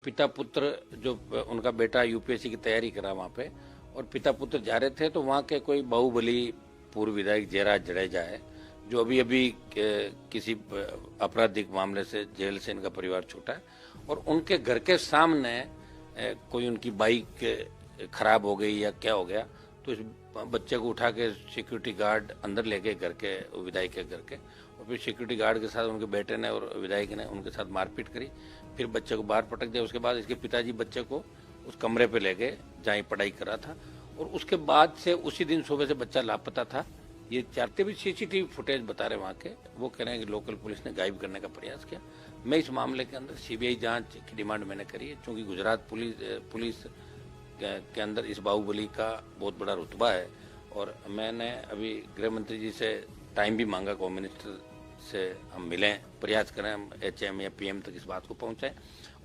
पिता पुत्र जो उनका बेटा यूपीएससी की तैयारी करा वहाँ पे, और पिता पुत्र जा रहे थे तो वहाँ के कोई बाहुबली पूर्व विधायक जयराज जडेजा है जो अभी अभी किसी आपराधिक मामले से जेल से इनका परिवार छूटा है, और उनके घर के सामने कोई उनकी बाइक खराब हो गई या क्या हो गया तो इस बच्चे को उठा के सिक्योरिटी गार्ड अंदर ले गए घर के विधायक के घर के, और फिर सिक्योरिटी गार्ड के साथ उनके बेटे ने और विधायक ने उनके साथ मारपीट करी, फिर बच्चे को बाहर पटक दिया। उसके बाद इसके पिताजी बच्चे को उस कमरे पे ले गए जहाँ पढ़ाई कर रहा था, और उसके बाद से उसी दिन सुबह से बच्चा लापता था। ये चाहते भी सीसीटीवी फुटेज बता रहे वहाँ के, वो कह रहे हैं कि लोकल पुलिस ने गायब करने का प्रयास किया। मैं इस मामले के अंदर सीबीआई जांच की डिमांड मैंने करी है, क्योंकि गुजरात पुलिस के अंदर इस बाहुबली का बहुत बड़ा रुतबा है, और मैंने अभी गृह मंत्री जी से टाइम भी मांगा, होम मिनिस्टर से हम मिलें, प्रयास करें हम एचएम या पीएम तक इस बात को पहुंचाएं,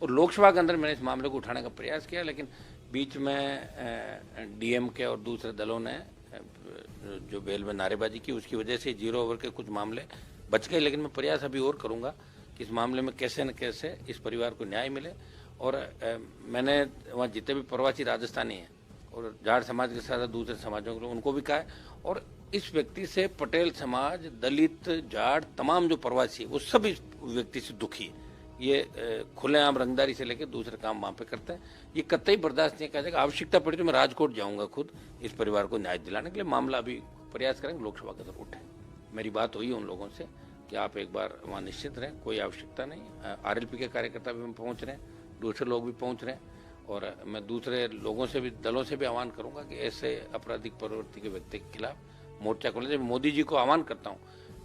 और लोकसभा के अंदर मैंने इस मामले को उठाने का प्रयास किया, लेकिन बीच में डीएम के और दूसरे दलों ने जो बेल में नारेबाजी की, उसकी वजह से 0 ओवर के कुछ मामले बच गए। लेकिन मैं प्रयास अभी और करूंगा कि इस मामले में कैसे न कैसे इस परिवार को न्याय मिले। और मैंने वहाँ जितने भी प्रवासी राजस्थानी हैं और जाट समाज के साथ दूसरे समाजों के लोग, उनको भी कहा है, और इस व्यक्ति से पटेल समाज, दलित, जाट, तमाम जो प्रवासी है वो सब इस व्यक्ति से दुखी है। ये खुलेआम रंगदारी से लेकर दूसरे काम वहाँ पे करते हैं, ये कतई बर्दाश्त नहीं किया जाएगा। आवश्यकता पड़ी तो मैं राजकोट जाऊंगा खुद इस परिवार को न्याय दिलाने के लिए। मामला अभी प्रयास करेंगे लोकसभा के अंदर उठे। मेरी बात हुई उन लोगों से कि आप एक बार वहाँ निश्चित रहें, कोई आवश्यकता नहीं। आरएलपी के कार्यकर्ता भी पहुँच रहे हैं, दूसरे लोग भी पहुँच रहे हैं, और मैं दूसरे लोगों से भी, दलों से भी आह्वान करूंगा कि ऐसे आपराधिक प्रवृत्ति के व्यक्ति के खिलाफ मोर्चा खोलें। जब मोदी जी को आह्वान करता हूं,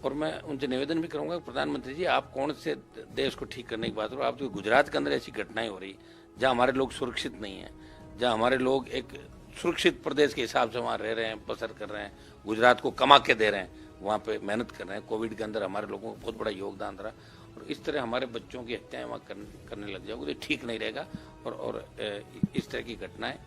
और मैं उनसे निवेदन भी करूंगा, प्रधानमंत्री जी आप कौन से देश को ठीक करने की बात करो, आप तो गुजरात के अंदर ऐसी घटनाएं हो रही जहां हमारे लोग सुरक्षित नहीं है, जहां हमारे लोग एक सुरक्षित प्रदेश के हिसाब से वहाँ रह रहे हैं, बसर कर रहे हैं, गुजरात को कमा के दे रहे हैं, वहाँ पे मेहनत कर रहे हैं। कोविड के अंदर हमारे लोगों को बहुत बड़ा योगदान रहा, और इस तरह हमारे बच्चों की हत्याएं वहाँ करने लग जाओगे तो ठीक नहीं रहेगा। और इस तरह की घटनाएं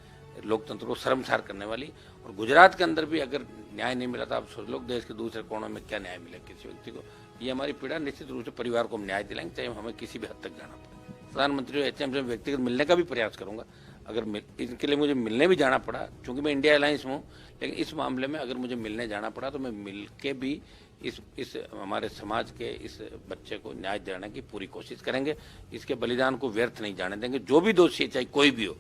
लोकतंत्र को शर्मसार करने वाली। और गुजरात के अंदर भी अगर न्याय नहीं मिला था, आप सोच लो देश के दूसरे कोनों में क्या न्याय मिले किसी व्यक्ति को। ये हमारी पीड़ा, निश्चित रूप से परिवार को हम न्याय दिलाएंगे, चाहे हमें किसी भी हद तक जाना पड़े। प्रधानमंत्री एचएम से व्यक्तिगत मिलने का भी प्रयास करूंगा, अगर इनके लिए मुझे मिलने भी जाना पड़ा, क्योंकि मैं इंडिया अलायंस में हूँ, लेकिन इस मामले में अगर मुझे मिलने जाना पड़ा तो मैं मिल के भी इस हमारे समाज के इस बच्चे को न्याय दिलाने की पूरी कोशिश करेंगे। इसके बलिदान को व्यर्थ नहीं जाने देंगे। जो भी दोषी है, चाहे कोई भी हो,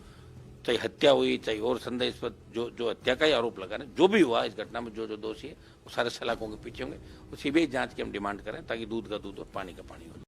चाहे हत्या हुई, चाहे और संदेहास्पद जो हत्या का ही आरोप लगा रहे, जो भी हुआ इस घटना में, जो दोषी है वो सारे सलाखों के पीछे होंगे। और सीबीआई जांच की हम डिमांड करें, ताकि दूध का दूध और पानी का पानी हो।